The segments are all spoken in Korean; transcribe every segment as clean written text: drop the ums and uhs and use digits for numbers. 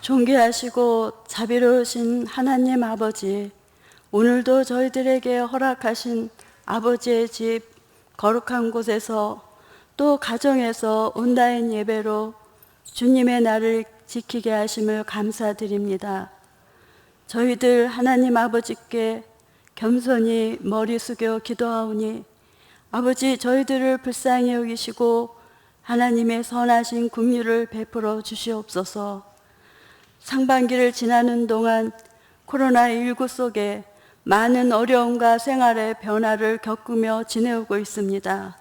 존귀하시고 자비로우신 하나님 아버지, 오늘도 저희들에게 허락하신 아버지의 집 거룩한 곳에서 또 가정에서 온라인 예배로 주님의 날을 지키게 하심을 감사드립니다. 저희들 하나님 아버지께 겸손히 머리 숙여 기도하오니 아버지, 저희들을 불쌍히 여기시고 하나님의 선하신 긍휼을 베풀어 주시옵소서. 상반기를 지나는 동안 코로나19 속에 많은 어려움과 생활의 변화를 겪으며 지내오고 있습니다.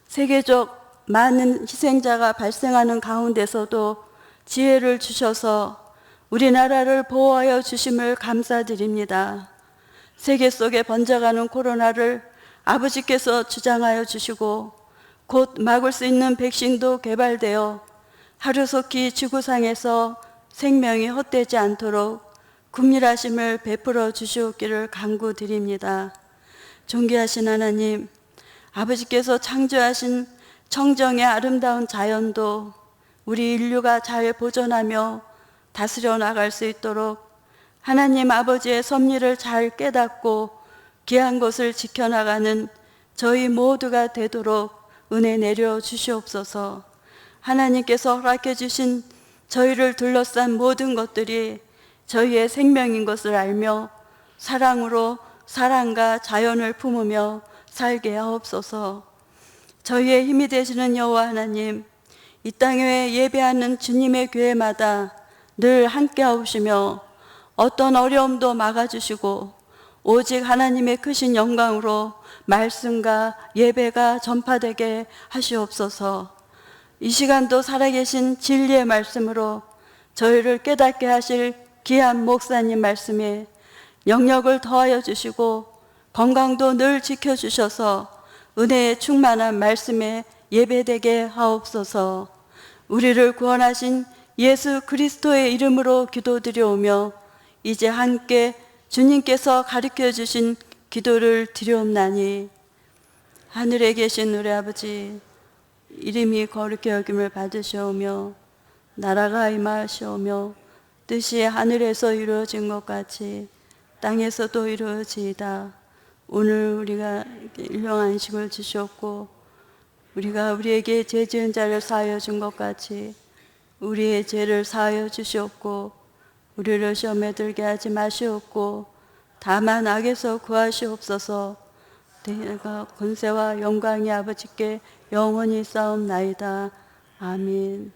세계적 많은 희생자가 발생하는 가운데서도 지혜를 주셔서 우리나라를 보호하여 주심을 감사드립니다. 세계 속에 번져가는 코로나를 아버지께서 주장하여 주시고 곧 막을 수 있는 백신도 개발되어 하루속히 지구상에서 생명이 헛되지 않도록 긍휼하심을 베풀어 주시옵기를 간구드립니다. 존귀하신 하나님, 아버지께서 창조하신 청정의 아름다운 자연도 우리 인류가 잘 보존하며 다스려 나갈 수 있도록 하나님 아버지의 섭리를 잘 깨닫고 귀한 것을 지켜나가는 저희 모두가 되도록 은혜 내려 주시옵소서. 하나님께서 허락해 주신 저희를 둘러싼 모든 것들이 저희의 생명인 것을 알며 사랑으로 사랑과 자연을 품으며 살게 하옵소서. 저희의 힘이 되시는 여호와 하나님, 이 땅에 예배하는 주님의 교회마다 늘 함께 하시며 어떤 어려움도 막아주시고 오직 하나님의 크신 영광으로 말씀과 예배가 전파되게 하시옵소서. 이 시간도 살아계신 진리의 말씀으로 저희를 깨닫게 하실 귀한 목사님 말씀에 영역을 더하여 주시고 건강도 늘 지켜주셔서 은혜의 충만한 말씀에 예배되게 하옵소서. 우리를 구원하신 예수 그리스도의 이름으로 기도드려오며 이제 함께 주님께서 가르쳐 주신 기도를 드려옵나니, 하늘에 계신 우리 아버지, 이름이 거룩히 여김을 받으시오며 나라가 임하시오며 뜻이 하늘에서 이루어진 것 같이 땅에서도 이루어지이다. 오늘 우리가 일용할 안식을 주셨고 우리가 우리에게 죄 지은 자를 사하여 준 것 같이 우리의 죄를 사하여 주시옵고 우리를 시험에 들게 하지 마시옵고 다만 악에서 구하시옵소서. 내가 권세와 영광이 아버지께 영원히 싸움나이다. 아멘.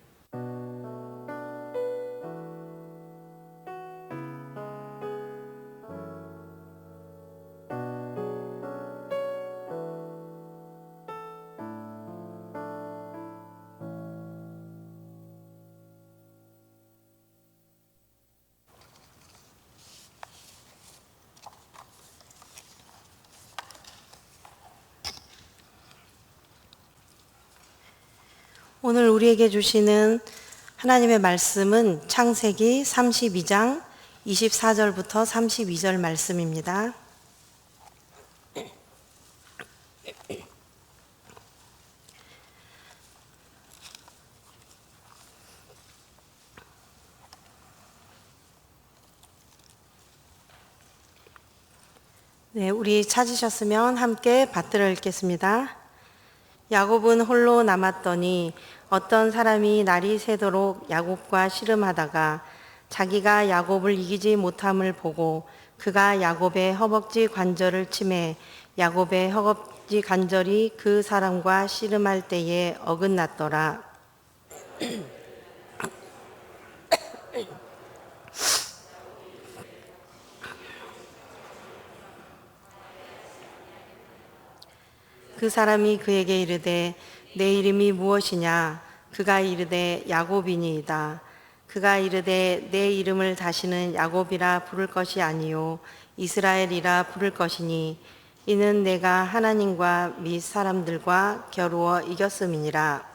오늘 우리에게 주시는 하나님의 말씀은 창세기 32장 24절부터 32절 말씀입니다. 네, 우리 찾으셨으면 함께 받들어 읽겠습니다. 야곱은 홀로 남았더니 어떤 사람이 날이 새도록 야곱과 씨름하다가 자기가 야곱을 이기지 못함을 보고 그가 야곱의 허벅지 관절을 치매 야곱의 허벅지 관절이 그 사람과 씨름할 때에 어긋났더라. 그 사람이 그에게 이르되 내 이름이 무엇이냐? 그가 이르되 야곱이니이다. 그가 이르되 내 이름을 다시는 야곱이라 부를 것이 아니요 이스라엘이라 부를 것이니 이는 내가 하나님과 및 사람들과 겨루어 이겼음이니라.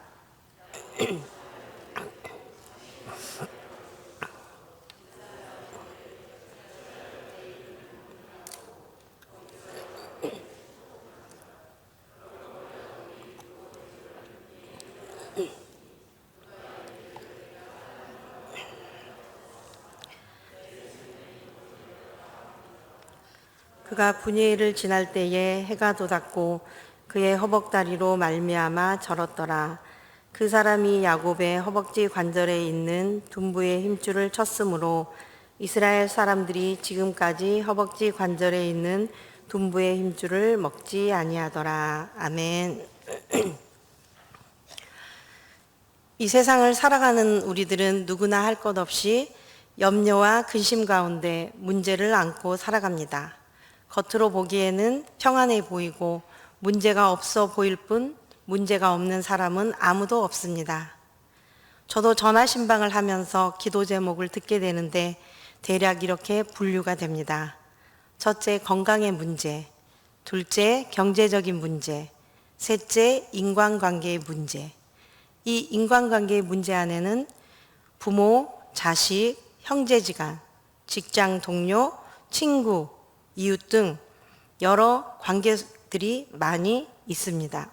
그가 분이엘을 지날 때에 해가 돋았고 그의 허벅다리로 말미암아 절었더라. 그 사람이 야곱의 허벅지 관절에 있는 둔부의 힘줄을 쳤으므로 이스라엘 사람들이 지금까지 허벅지 관절에 있는 둔부의 힘줄을 먹지 아니하더라. 아멘. 이 세상을 살아가는 우리들은 누구나 할 것 없이 염려와 근심 가운데 문제를 안고 살아갑니다. 겉으로 보기에는 평안해 보이고 문제가 없어 보일 뿐 문제가 없는 사람은 아무도 없습니다. 저도 전화신방을 하면서 기도 제목을 듣게 되는데 대략 이렇게 분류가 됩니다. 첫째, 건강의 문제. 둘째, 경제적인 문제. 셋째, 인간관계의 문제. 이 인간관계의 문제 안에는 부모, 자식, 형제지간, 직장 동료, 친구, 이웃 등 여러 관계들이 많이 있습니다.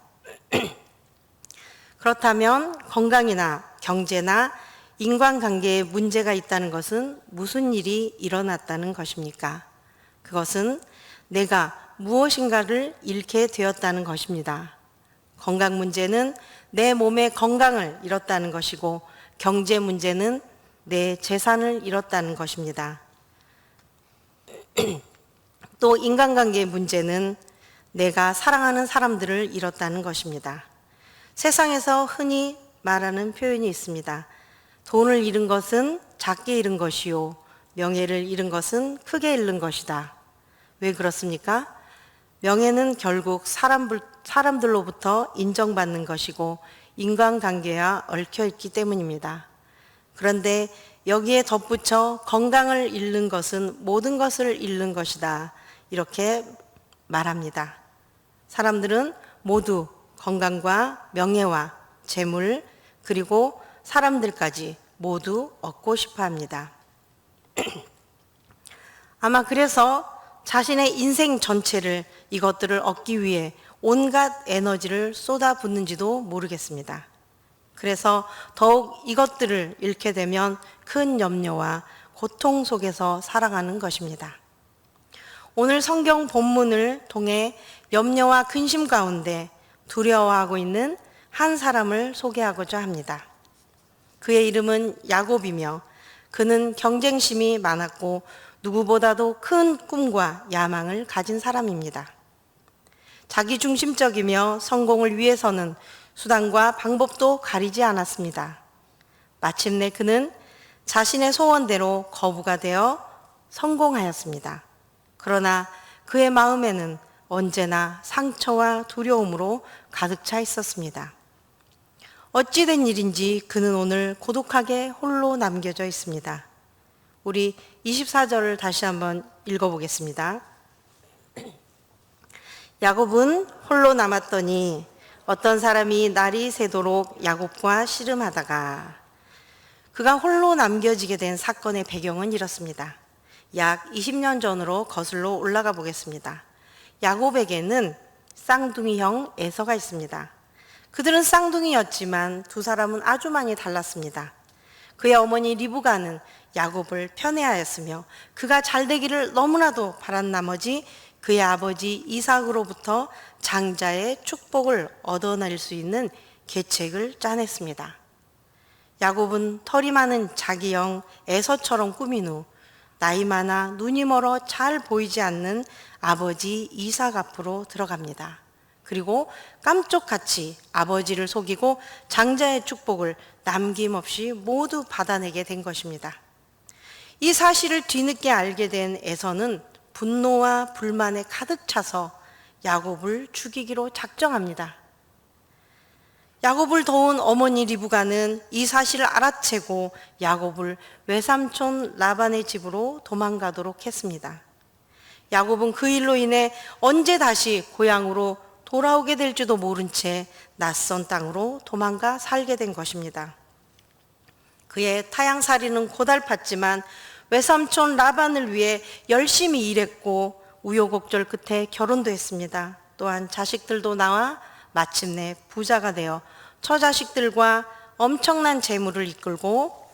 그렇다면 건강이나 경제나 인간관계에 문제가 있다는 것은 무슨 일이 일어났다는 것입니까? 그것은 내가 무엇인가를 잃게 되었다는 것입니다. 건강 문제는 내 몸의 건강을 잃었다는 것이고 경제 문제는 내 재산을 잃었다는 것입니다. 또 인간관계의 문제는 내가 사랑하는 사람들을 잃었다는 것입니다. 세상에서 흔히 말하는 표현이 있습니다. 돈을 잃은 것은 작게 잃은 것이요, 명예를 잃은 것은 크게 잃는 것이다. 왜 그렇습니까? 명예는 결국 사람들로부터 인정받는 것이고 인간관계와 얽혀 있기 때문입니다. 그런데 여기에 덧붙여 건강을 잃는 것은 모든 것을 잃는 것이다. 이렇게 말합니다. 사람들은 모두 건강과 명예와 재물 그리고 사람들까지 모두 얻고 싶어 합니다. 아마 그래서 자신의 인생 전체를 이것들을 얻기 위해 온갖 에너지를 쏟아붓는지도 모르겠습니다. 그래서 더욱 이것들을 잃게 되면 큰 염려와 고통 속에서 살아가는 것입니다. 오늘 성경 본문을 통해 염려와 근심 가운데 두려워하고 있는 한 사람을 소개하고자 합니다. 그의 이름은 야곱이며 그는 경쟁심이 많았고 누구보다도 큰 꿈과 야망을 가진 사람입니다. 자기중심적이며 성공을 위해서는 수단과 방법도 가리지 않았습니다. 마침내 그는 자신의 소원대로 거부가 되어 성공하였습니다. 그러나 그의 마음에는 언제나 상처와 두려움으로 가득 차 있었습니다. 어찌된 일인지 그는 오늘 고독하게 홀로 남겨져 있습니다. 우리 24절을 다시 한번 읽어보겠습니다. 야곱은 홀로 남았더니 어떤 사람이 날이 새도록 야곱과 씨름하다가 그가 홀로 남겨지게 된 사건의 배경은 이렇습니다. 약 20년 전으로 거슬러 올라가 보겠습니다. 야곱에게는 쌍둥이 형 에서가 있습니다. 그들은 쌍둥이였지만 두 사람은 아주 많이 달랐습니다. 그의 어머니 리브가는 야곱을 편애하였으며 그가 잘 되기를 너무나도 바란 나머지 그의 아버지 이삭으로부터 장자의 축복을 얻어낼 수 있는 계책을 짜냈습니다. 야곱은 털이 많은 자기 형 에서처럼 꾸민 후 나이 많아 눈이 멀어 잘 보이지 않는 아버지 이삭 앞으로 들어갑니다. 그리고 깜짝같이 아버지를 속이고 장자의 축복을 남김없이 모두 받아내게 된 것입니다. 이 사실을 뒤늦게 알게 된 에서는 분노와 불만에 가득 차서 야곱을 죽이기로 작정합니다. 야곱을 도운 어머니 리브가는 이 사실을 알아채고 야곱을 외삼촌 라반의 집으로 도망가도록 했습니다. 야곱은 그 일로 인해 언제 다시 고향으로 돌아오게 될지도 모른 채 낯선 땅으로 도망가 살게 된 것입니다. 그의 타향살이는 고달팠지만 외삼촌 라반을 위해 열심히 일했고 우여곡절 끝에 결혼도 했습니다. 또한 자식들도 나와 마침내 부자가 되어 처자식들과 엄청난 재물을 이끌고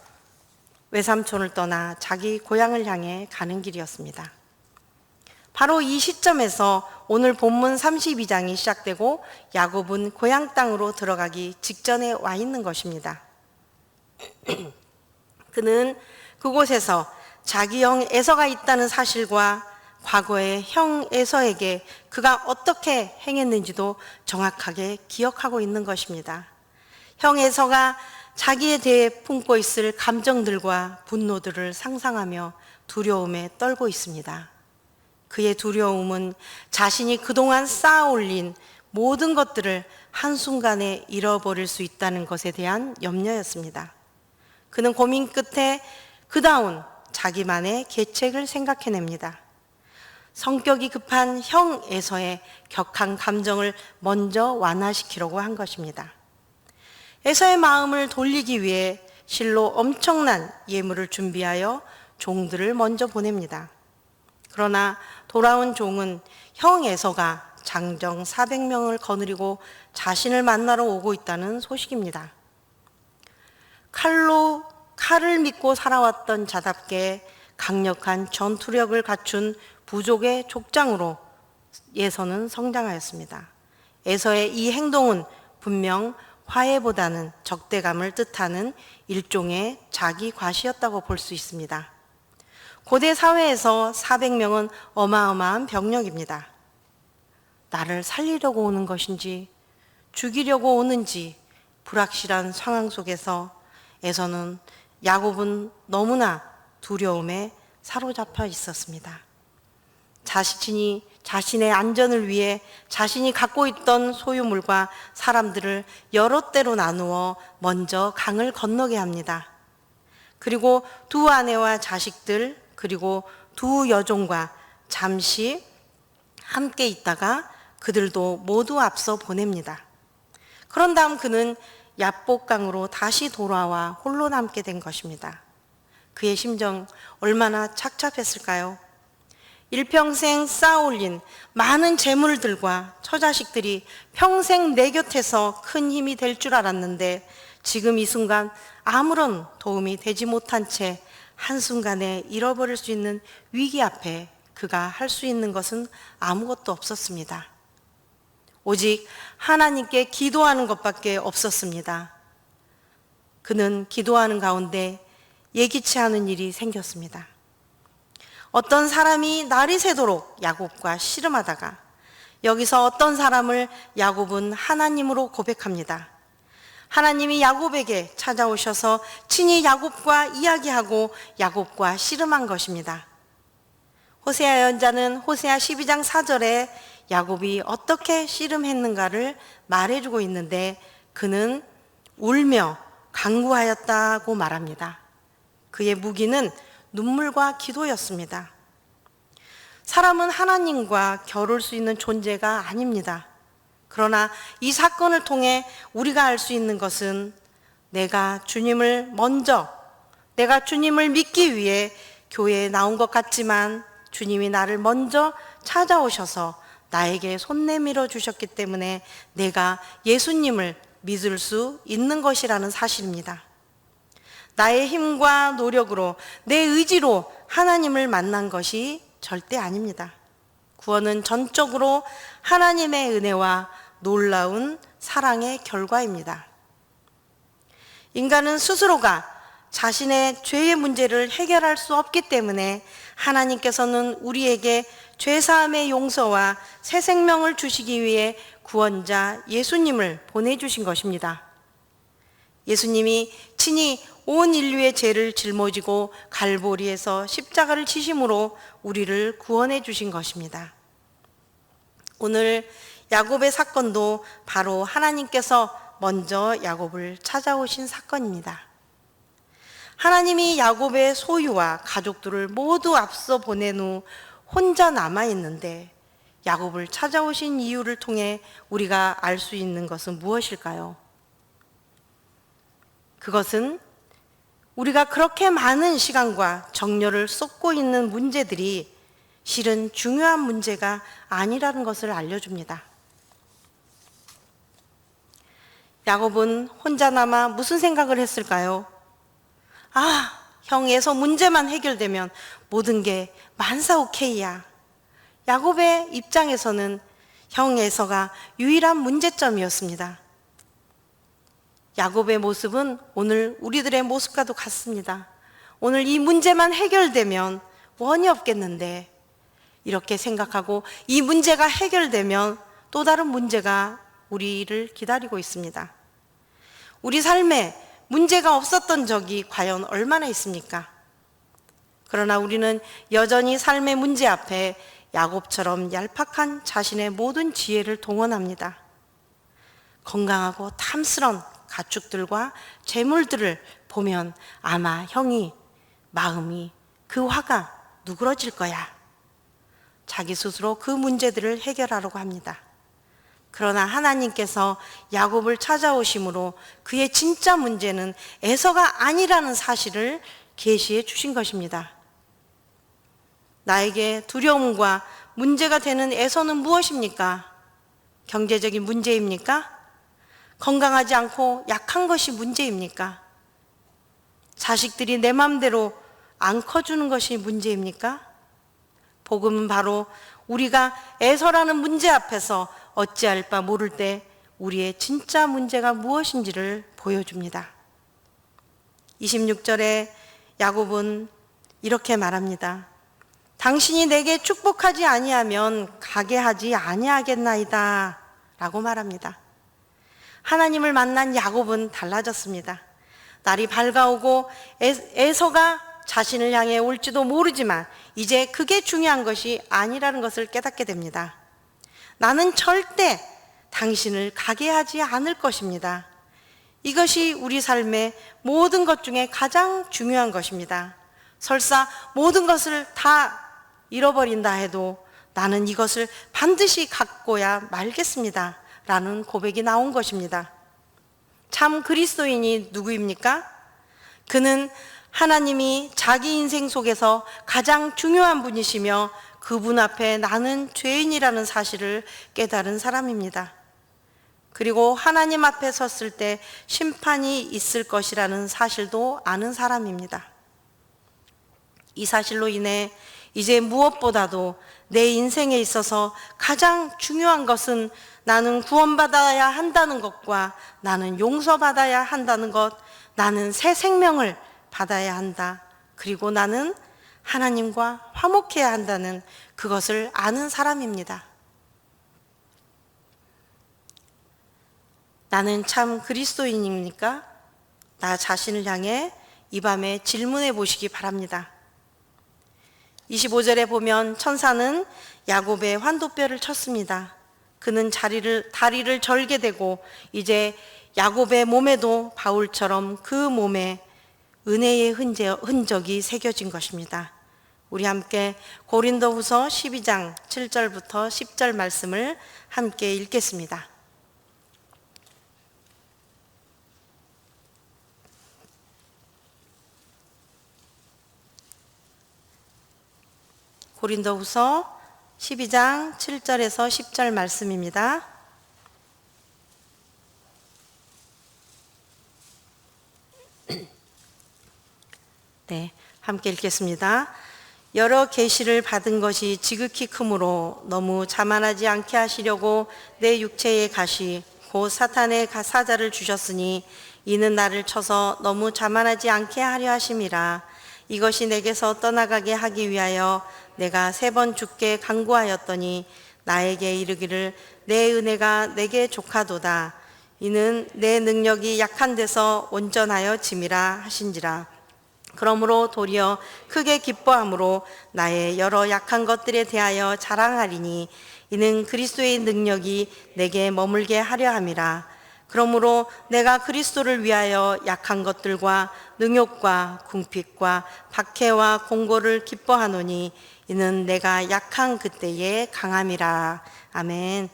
외삼촌을 떠나 자기 고향을 향해 가는 길이었습니다. 바로 이 시점에서 오늘 본문 32장이 시작되고 야곱은 고향 땅으로 들어가기 직전에 와 있는 것입니다. 그는 그곳에서 자기 형 에서가 있다는 사실과 과거의 형 에서에게 그가 어떻게 행했는지도 정확하게 기억하고 있는 것입니다. 형 에서가 자기에 대해 품고 있을 감정들과 분노들을 상상하며 두려움에 떨고 있습니다. 그의 두려움은 자신이 그동안 쌓아 올린 모든 것들을 한순간에 잃어버릴 수 있다는 것에 대한 염려였습니다. 그는 고민 끝에 그다운 자기만의 계책을 생각해냅니다. 성격이 급한 형 에서의 격한 감정을 먼저 완화시키려고 한 것입니다. 에서의 마음을 돌리기 위해 실로 엄청난 예물을 준비하여 종들을 먼저 보냅니다. 그러나 돌아온 종은 형 에서가 장정 400명을 거느리고 자신을 만나러 오고 있다는 소식입니다. 칼을 믿고 살아왔던 자답게 강력한 전투력을 갖춘 부족의 족장으로 에서는 성장하였습니다. 에서의 이 행동은 분명 화해보다는 적대감을 뜻하는 일종의 자기 과시였다고 볼 수 있습니다. 고대 사회에서 400명은 어마어마한 병력입니다. 나를 살리려고 오는 것인지 죽이려고 오는지 불확실한 상황 속에서 에서는 야곱은 너무나 두려움에 사로잡혀 있었습니다. 자신의 안전을 위해 자신이 갖고 있던 소유물과 사람들을 여러 대로 나누어 먼저 강을 건너게 합니다. 그리고 두 아내와 자식들 그리고 두 여종과 잠시 함께 있다가 그들도 모두 앞서 보냅니다. 그런 다음 그는 야복강으로 다시 돌아와 홀로 남게 된 것입니다. 그의 심정 얼마나 착잡했을까요? 일평생 쌓아올린 많은 재물들과 처자식들이 평생 내 곁에서 큰 힘이 될 줄 알았는데 지금 이 순간 아무런 도움이 되지 못한 채 한순간에 잃어버릴 수 있는 위기 앞에 그가 할 수 있는 것은 아무것도 없었습니다. 오직 하나님께 기도하는 것밖에 없었습니다. 그는 기도하는 가운데 예기치 않은 일이 생겼습니다. 어떤 사람이 날이 새도록 야곱과 씨름하다가 여기서 어떤 사람을 야곱은 하나님으로 고백합니다. 하나님이 야곱에게 찾아오셔서 친히 야곱과 이야기하고 야곱과 씨름한 것입니다. 호세아 연자는 호세아 12장 4절에 야곱이 어떻게 씨름했는가를 말해주고 있는데 그는 울며 간구하였다고 말합니다. 그의 무기는 눈물과 기도였습니다. 사람은 하나님과 겨룰 수 있는 존재가 아닙니다. 그러나 이 사건을 통해 우리가 알 수 있는 것은 내가 주님을 믿기 위해 교회에 나온 것 같지만 주님이 나를 먼저 찾아오셔서 나에게 손 내밀어 주셨기 때문에 내가 예수님을 믿을 수 있는 것이라는 사실입니다. 나의 힘과 노력으로 내 의지로 하나님을 만난 것이 절대 아닙니다. 구원은 전적으로 하나님의 은혜와 놀라운 사랑의 결과입니다. 인간은 스스로가 자신의 죄의 문제를 해결할 수 없기 때문에 하나님께서는 우리에게 죄사함의 용서와 새 생명을 주시기 위해 구원자 예수님을 보내주신 것입니다. 예수님이 친히 온 인류의 죄를 짊어지고 갈보리에서 십자가를 지심으로 우리를 구원해 주신 것입니다. 오늘 야곱의 사건도 바로 하나님께서 먼저 야곱을 찾아오신 사건입니다. 하나님이 야곱의 소유와 가족들을 모두 앞서 보낸 후 혼자 남아있는데 야곱을 찾아오신 이유를 통해 우리가 알 수 있는 것은 무엇일까요? 그것은 우리가 그렇게 많은 시간과 정열을 쏟고 있는 문제들이 실은 중요한 문제가 아니라는 것을 알려줍니다. 야곱은 혼자 남아 무슨 생각을 했을까요? 형에서 문제만 해결되면 모든 게 만사 오케이야. 야곱의 입장에서는 형 에서가 유일한 문제점이었습니다. 야곱의 모습은 오늘 우리들의 모습과도 같습니다. 오늘 이 문제만 해결되면 원이 없겠는데, 이렇게 생각하고 이 문제가 해결되면 또 다른 문제가 우리를 기다리고 있습니다. 우리 삶에 문제가 없었던 적이 과연 얼마나 있습니까? 그러나 우리는 여전히 삶의 문제 앞에 야곱처럼 얄팍한 자신의 모든 지혜를 동원합니다. 건강하고 탐스런 가축들과 재물들을 보면 아마 형이 마음이 그 화가 누그러질 거야. 자기 스스로 그 문제들을 해결하려고 합니다. 그러나 하나님께서 야곱을 찾아오심으로 그의 진짜 문제는 에서가 아니라는 사실을 계시해 주신 것입니다. 나에게 두려움과 문제가 되는 에서는 무엇입니까? 경제적인 문제입니까? 건강하지 않고 약한 것이 문제입니까? 자식들이 내 맘대로 안 커주는 것이 문제입니까? 복음은 바로 우리가 에서라는 문제 앞에서 어찌할 바 모를 때 우리의 진짜 문제가 무엇인지를 보여줍니다. 26절에 야곱은 이렇게 말합니다. 당신이 내게 축복하지 아니하면 가게 하지 아니하겠나이다 라고 말합니다. 하나님을 만난 야곱은 달라졌습니다. 날이 밝아오고 에서가 자신을 향해 올지도 모르지만 이제 그게 중요한 것이 아니라는 것을 깨닫게 됩니다. 나는 절대 당신을 가게 하지 않을 것입니다. 이것이 우리 삶의 모든 것 중에 가장 중요한 것입니다. 설사 모든 것을 다 잃어버린다 해도 나는 이것을 반드시 갖고야 말겠습니다 라는 고백이 나온 것입니다. 참 그리스도인이 누구입니까? 그는 하나님이 자기 인생 속에서 가장 중요한 분이시며 그분 앞에 나는 죄인이라는 사실을 깨달은 사람입니다. 그리고 하나님 앞에 섰을 때 심판이 있을 것이라는 사실도 아는 사람입니다. 이 사실로 인해 이제 무엇보다도 내 인생에 있어서 가장 중요한 것은 나는 구원받아야 한다는 것과 나는 용서받아야 한다는 것, 나는 새 생명을 받아야 한다. 그리고 나는 하나님과 화목해야 한다는 그것을 아는 사람입니다. 나는 참 그리스도인입니까? 나 자신을 향해 이 밤에 질문해 보시기 바랍니다. 25절에 보면 천사는 야곱의 환도뼈를 쳤습니다. 그는 다리를 절게 되고 이제 야곱의 몸에도 바울처럼 그 몸에 은혜의 흔적이 새겨진 것입니다. 우리 함께 고린도후서 12장 7절부터 10절 말씀을 함께 읽겠습니다. 고린도후서 12장 7절에서 10절 말씀입니다. 네, 함께 읽겠습니다. 여러 계시를 받은 것이 지극히 크므로 너무 자만하지 않게 하시려고 내 육체의 가시 곧 사탄의 사자를 주셨으니 이는 나를 쳐서 너무 자만하지 않게 하려 하심이라. 이것이 내게서 떠나가게 하기 위하여 내가 3번 주께 간구하였더니 나에게 이르기를 내 은혜가 내게 족하도다. 이는 내 능력이 약한 데서 온전하여 짐이라 하신지라. 그러므로 도리어 크게 기뻐함으로 나의 여러 약한 것들에 대하여 자랑하리니 이는 그리스도의 능력이 내게 머물게 하려 함이라. 그러므로 내가 그리스도를 위하여 약한 것들과 능욕과 궁핍과 박해와 공고를 기뻐하노니 이는 내가 약한 그때에 강함이라. 아멘.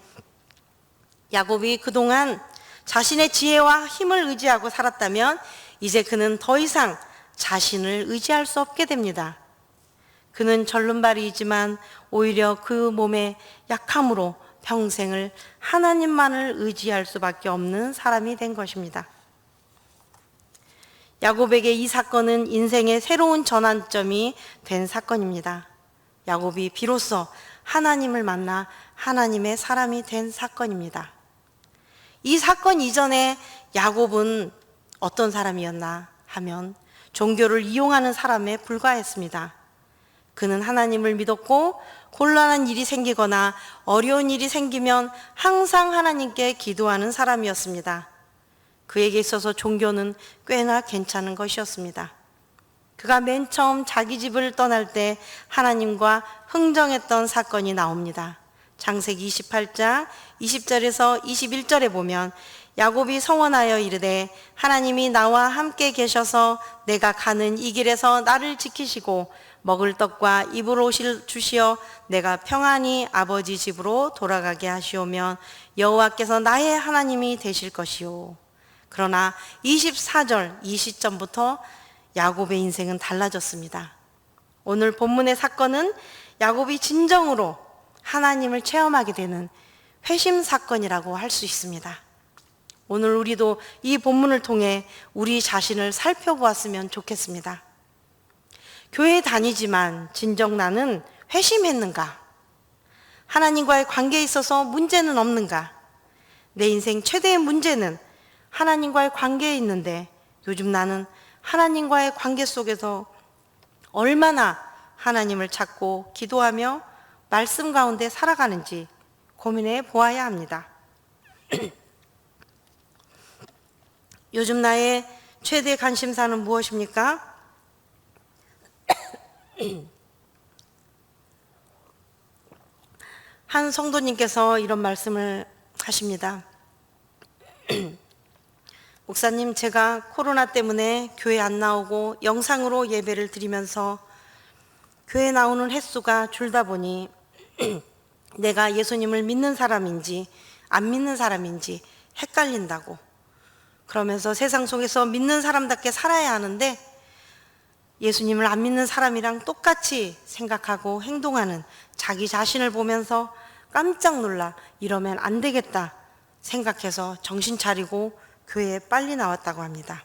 야곱이 그동안 자신의 지혜와 힘을 의지하고 살았다면 이제 그는 더 이상 자신을 의지할 수 없게 됩니다. 그는 절름발이이지만 오히려 그 몸의 약함으로 평생을 하나님만을 의지할 수밖에 없는 사람이 된 것입니다. 야곱에게 이 사건은 인생의 새로운 전환점이 된 사건입니다. 야곱이 비로소 하나님을 만나 하나님의 사람이 된 사건입니다. 이 사건 이전에 야곱은 어떤 사람이었나 하면 종교를 이용하는 사람에 불과했습니다. 그는 하나님을 믿었고 곤란한 일이 생기거나 어려운 일이 생기면 항상 하나님께 기도하는 사람이었습니다. 그에게 있어서 종교는 꽤나 괜찮은 것이었습니다. 그가 맨 처음 자기 집을 떠날 때 하나님과 흥정했던 사건이 나옵니다. 창세기 28장 20절에서 21절에 보면 야곱이 서원하여 이르되 하나님이 나와 함께 계셔서 내가 가는 이 길에서 나를 지키시고 먹을 떡과 입을 옷을 주시어 내가 평안히 아버지 집으로 돌아가게 하시오면 여호와께서 나의 하나님이 되실 것이요. 그러나 24절 이 시점부터 야곱의 인생은 달라졌습니다. 오늘 본문의 사건은 야곱이 진정으로 하나님을 체험하게 되는 회심 사건이라고 할 수 있습니다. 오늘 우리도 이 본문을 통해 우리 자신을 살펴보았으면 좋겠습니다. 교회 다니지만 진정 나는 회심했는가? 하나님과의 관계에 있어서 문제는 없는가? 내 인생 최대의 문제는 하나님과의 관계에 있는데 요즘 나는 하나님과의 관계 속에서 얼마나 하나님을 찾고 기도하며 말씀 가운데 살아가는지 고민해 보아야 합니다. 요즘 나의 최대 관심사는 무엇입니까? 한 성도님께서 이런 말씀을 하십니다. 목사님, 제가 코로나 때문에 교회 안 나오고 영상으로 예배를 드리면서 교회 나오는 횟수가 줄다 보니 내가 예수님을 믿는 사람인지 안 믿는 사람인지 헷갈린다고. 그러면서 세상 속에서 믿는 사람답게 살아야 하는데 예수님을 안 믿는 사람이랑 똑같이 생각하고 행동하는 자기 자신을 보면서 깜짝 놀라 이러면 안 되겠다 생각해서 정신 차리고 교회에 빨리 나왔다고 합니다.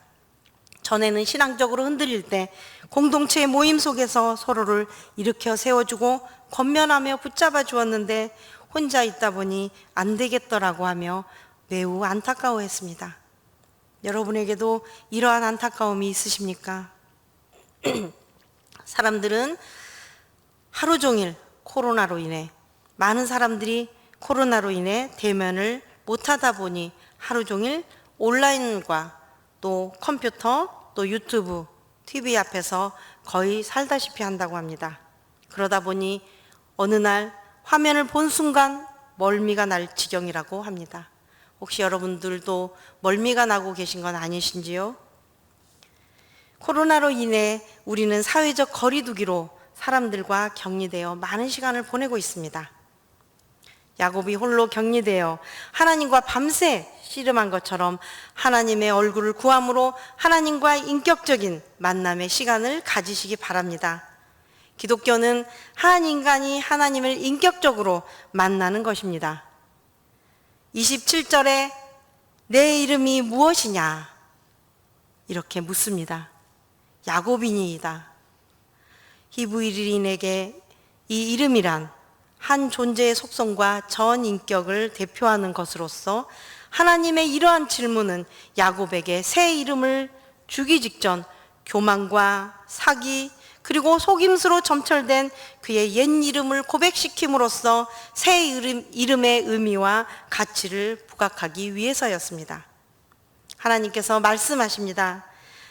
전에는 신앙적으로 흔들릴 때 공동체의 모임 속에서 서로를 일으켜 세워주고 권면하며 붙잡아 주었는데 혼자 있다 보니 안 되겠더라고 하며 매우 안타까워했습니다. 여러분에게도 이러한 안타까움이 있으십니까? 사람들은 하루 종일 코로나로 인해 많은 사람들이 코로나로 인해 대면을 못하다 보니 하루 종일 온라인과 또 컴퓨터 또 유튜브, TV 앞에서 거의 살다시피 한다고 합니다. 그러다 보니 어느 날 화면을 본 순간 멀미가 날 지경이라고 합니다. 혹시 여러분들도 멀미가 나고 계신 건 아니신지요? 코로나로 인해 우리는 사회적 거리두기로 사람들과 격리되어 많은 시간을 보내고 있습니다. 야곱이 홀로 격리되어 하나님과 밤새 씨름한 것처럼 하나님의 얼굴을 구함으로 하나님과의 인격적인 만남의 시간을 가지시기 바랍니다. 기독교는 한 인간이 하나님을 인격적으로 만나는 것입니다. 27절에 내 이름이 무엇이냐? 이렇게 묻습니다. 야곱이니이다. 히브리인에게 이 이름이란 한 존재의 속성과 전 인격을 대표하는 것으로서 하나님의 이러한 질문은 야곱에게 새 이름을 주기 직전 교만과 사기 그리고 속임수로 점철된 그의 옛 이름을 고백시킴으로써 새 이름의 의미와 가치를 부각하기 위해서였습니다. 하나님께서 말씀하십니다.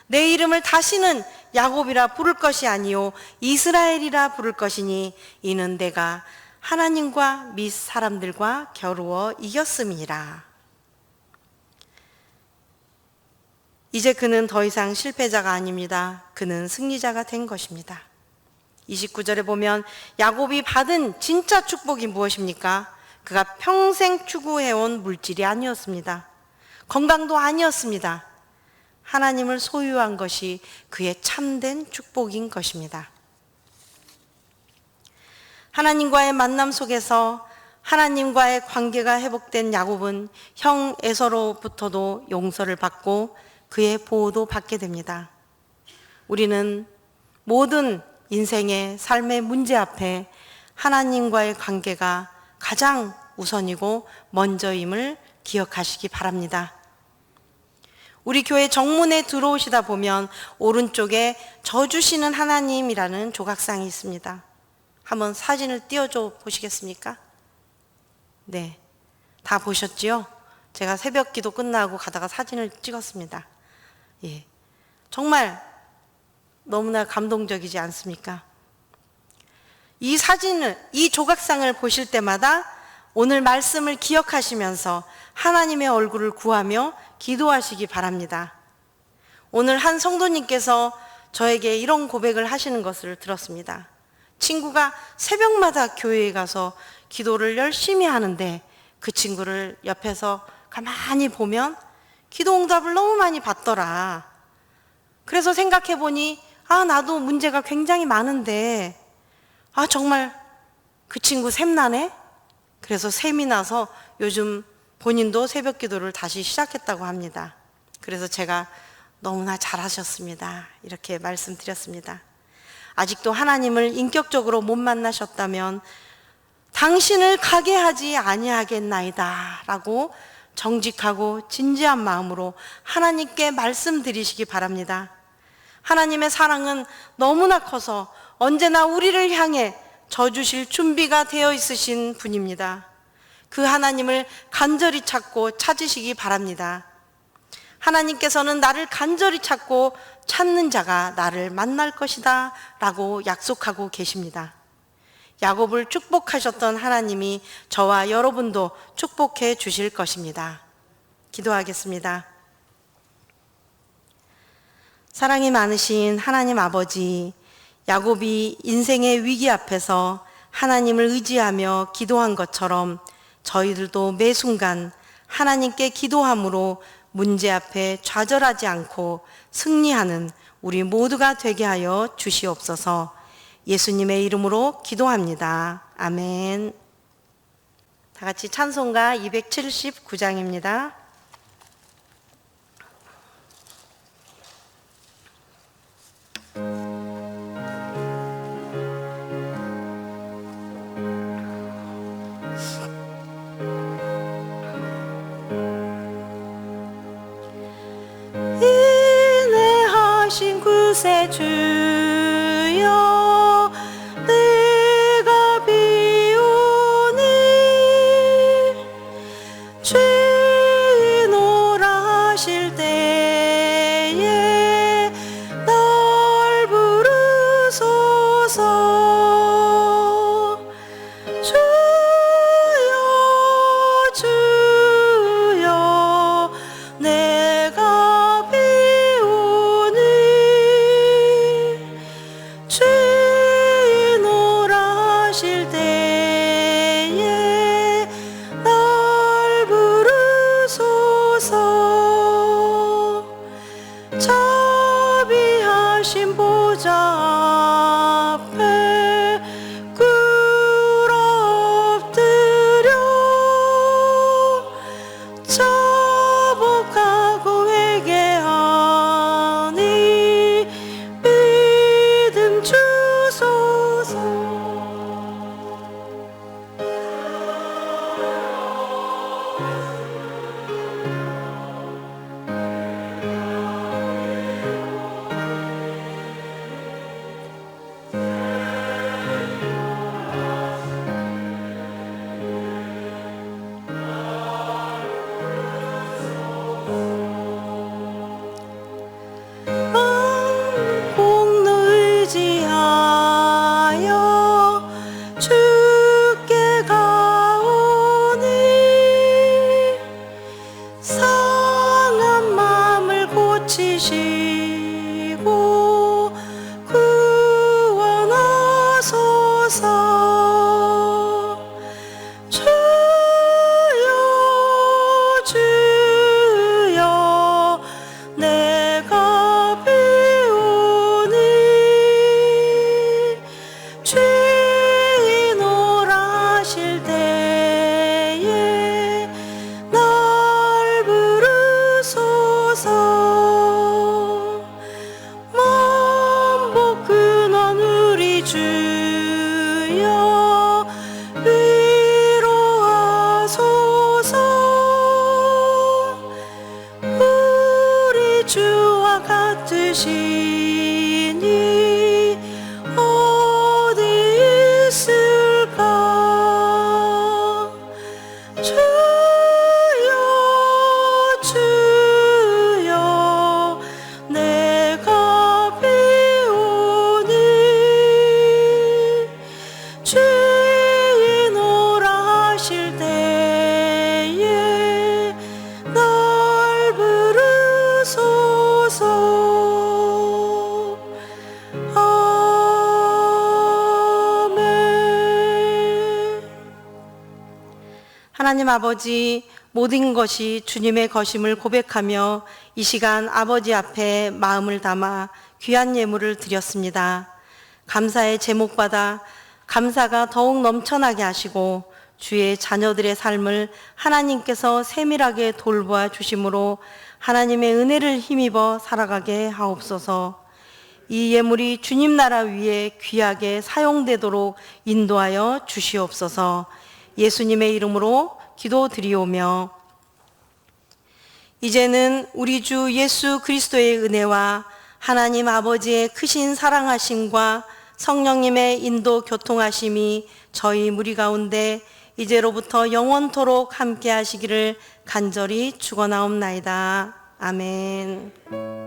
내 이름을 다시는 야곱이라 부를 것이 아니요 이스라엘이라 부를 것이니 이는 내가 하나님과 및 사람들과 겨루어 이겼음이라. 이제 그는 더 이상 실패자가 아닙니다. 그는 승리자가 된 것입니다. 29절에 보면 야곱이 받은 진짜 축복이 무엇입니까? 그가 평생 추구해온 물질이 아니었습니다. 건강도 아니었습니다. 하나님을 소유한 것이 그의 참된 축복인 것입니다. 하나님과의 만남 속에서 하나님과의 관계가 회복된 야곱은 형 에서로부터도 용서를 받고 그의 보호도 받게 됩니다. 우리는 모든 인생의 삶의 문제 앞에 하나님과의 관계가 가장 우선이고 먼저임을 기억하시기 바랍니다. 우리 교회 정문에 들어오시다 보면 오른쪽에 저 주시는 하나님이라는 조각상이 있습니다. 한번 사진을 띄워줘 보시겠습니까? 네, 다 보셨지요? 제가 새벽 기도 끝나고 가다가 사진을 찍었습니다. 예, 정말 너무나 감동적이지 않습니까? 이 사진을, 이 조각상을 보실 때마다 오늘 말씀을 기억하시면서 하나님의 얼굴을 구하며 기도하시기 바랍니다. 오늘 한 성도님께서 저에게 이런 고백을 하시는 것을 들었습니다. 친구가 새벽마다 교회에 가서 기도를 열심히 하는데 그 친구를 옆에서 가만히 보면 기도 응답을 너무 많이 받더라. 그래서 생각해 보니 나도 문제가 굉장히 많은데 정말 그 친구 샘나네? 그래서 샘이 나서 요즘 본인도 새벽 기도를 다시 시작했다고 합니다. 그래서 제가 너무나 잘하셨습니다, 이렇게 말씀드렸습니다. 아직도 하나님을 인격적으로 못 만나셨다면 당신을 가게 하지 아니하겠나이다 라고 정직하고 진지한 마음으로 하나님께 말씀드리시기 바랍니다. 하나님의 사랑은 너무나 커서 언제나 우리를 향해 져주실 준비가 되어 있으신 분입니다. 그 하나님을 간절히 찾고 찾으시기 바랍니다. 하나님께서는 나를 간절히 찾고 찾는 자가 나를 만날 것이다 라고 약속하고 계십니다. 야곱을 축복하셨던 하나님이 저와 여러분도 축복해 주실 것입니다. 기도하겠습니다. 사랑이 많으신 하나님 아버지, 야곱이 인생의 위기 앞에서 하나님을 의지하며 기도한 것처럼 저희들도 매 순간 하나님께 기도함으로 문제 앞에 좌절하지 않고 승리하는 우리 모두가 되게 하여 주시옵소서. 예수님의 이름으로 기도합니다. 아멘. 다 같이 찬송가 279장입니다. 인내하신 구세주여, 내가 비오니 주노라 하실 때에 날 부르소서. 주여 주여 내가 비오니 주노라 하실 때에 날 부르소서. 자비하신 보좌 앞에 꿇어 엎드려 자복하고 회개하니 믿음 주소서. 복로 의지하여 주께 가오니 상한 마음을 고치시고 구원하소서. 주여 주여 내가 비오니 주노라 하실 때에 날 부르소서. 만복 근원 우리 주여, 하나님 아버지, 모든 것이 주님의 것임을 고백하며 이 시간 아버지 앞에 마음을 담아 귀한 예물을 드렸습니다. 감사의 제목받아 감사가 더욱 넘쳐나게 하시고 주의 자녀들의 삶을 하나님께서 세밀하게 돌보아 주심으로 하나님의 은혜를 힘입어 살아가게 하옵소서. 이 예물이 주님 나라 위에 귀하게 사용되도록 인도하여 주시옵소서. 예수님의 이름으로 기도드리오며, 이제는 우리 주 예수 그리스도의 은혜와 하나님 아버지의 크신 사랑하심과 성령님의 인도 교통하심이 저희 무리 가운데 이제로부터 영원토록 함께 하시기를 간절히 축원하옵나이다. 아멘.